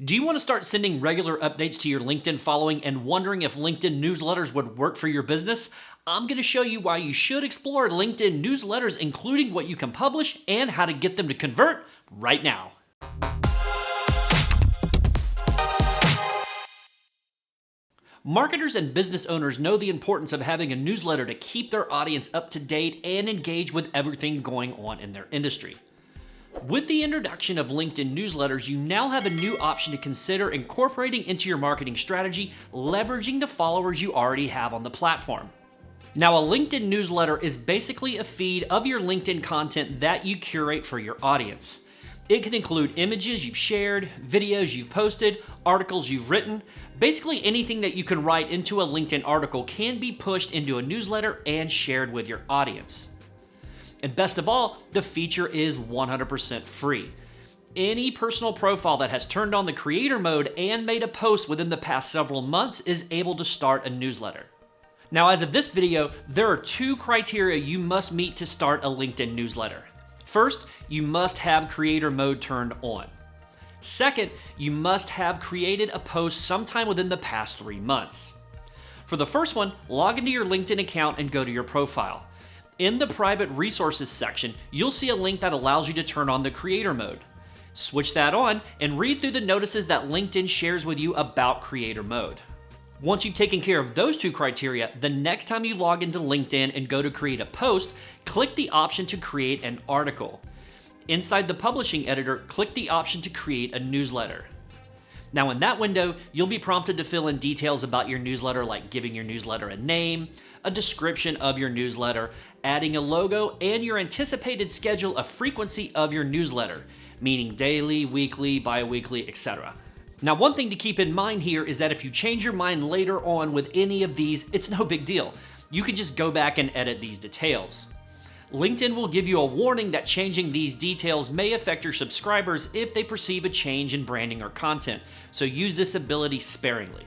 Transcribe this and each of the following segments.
Do you want to start sending regular updates to your LinkedIn following and wondering if LinkedIn newsletters would work for your business? I'm going to show you why you should explore LinkedIn newsletters, including what you can publish and how to get them to convert right now. Marketers and business owners know the importance of having a newsletter to keep their audience up to date and engage with everything going on in their industry. With the introduction of LinkedIn newsletters, you now have a new option to consider incorporating into your marketing strategy, leveraging the followers you already have on the platform. Now, a LinkedIn newsletter is basically a feed of your LinkedIn content that you curate for your audience. It can include images you've shared, videos you've posted, articles you've written. Basically anything that you can write into a LinkedIn article can be pushed into a newsletter and shared with your audience. And best of all, the feature is 100% free. Any personal profile that has turned on the creator mode and made a post within the past several months is able to start a newsletter. Now, as of this video, there are 2 criteria you must meet to start a LinkedIn newsletter. First, you must have creator mode turned on. Second, you must have created a post sometime within the past 3 months. For the first one, log into your LinkedIn account and go to your profile. In the private resources section, you'll see a link that allows you to turn on the creator mode. Switch that on and read through the notices that LinkedIn shares with you about creator mode. Once you've taken care of those 2 criteria, the next time you log into LinkedIn and go to create a post, click the option to create an article. Inside the publishing editor, click the option to create a newsletter. Now in that window, you'll be prompted to fill in details about your newsletter, like giving your newsletter a name, a description of your newsletter, adding a logo, and your anticipated schedule of frequency of your newsletter, meaning daily, weekly, bi-weekly, etc. Now, one thing to keep in mind here is that if you change your mind later on with any of these, it's no big deal. You can just go back and edit these details. LinkedIn will give you a warning that changing these details may affect your subscribers if they perceive a change in branding or content, so use this ability sparingly.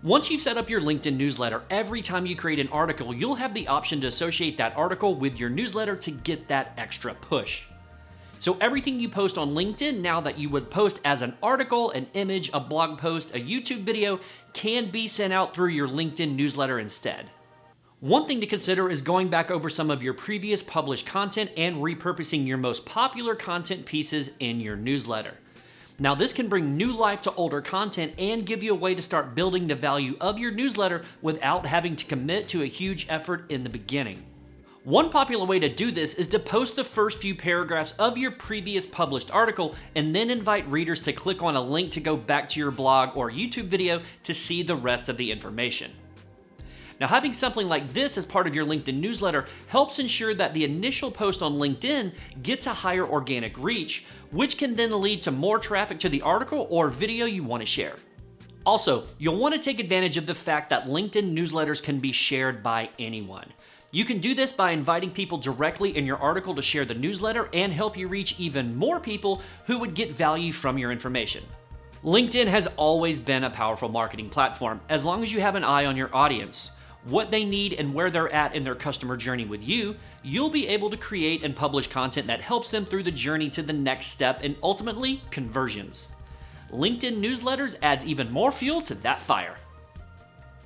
Once you've set up your LinkedIn newsletter, every time you create an article, you'll have the option to associate that article with your newsletter to get that extra push. So everything you post on LinkedIn now that you would post as an article, an image, a blog post, a YouTube video, can be sent out through your LinkedIn newsletter instead. One thing to consider is going back over some of your previous published content and repurposing your most popular content pieces in your newsletter. Now, this can bring new life to older content and give you a way to start building the value of your newsletter without having to commit to a huge effort in the beginning. One popular way to do this is to post the first few paragraphs of your previous published article and then invite readers to click on a link to go back to your blog or YouTube video to see the rest of the information. Now, having something like this as part of your LinkedIn newsletter helps ensure that the initial post on LinkedIn gets a higher organic reach, which can then lead to more traffic to the article or video you want to share. Also, you'll want to take advantage of the fact that LinkedIn newsletters can be shared by anyone. You can do this by inviting people directly in your article to share the newsletter and help you reach even more people who would get value from your information. LinkedIn has always been a powerful marketing platform, as long as you have an eye on your audience, what they need, and where they're at in their customer journey with you. You'll be able to create and publish content that helps them through the journey to the next step and ultimately conversions. LinkedIn newsletters adds even more fuel to that fire.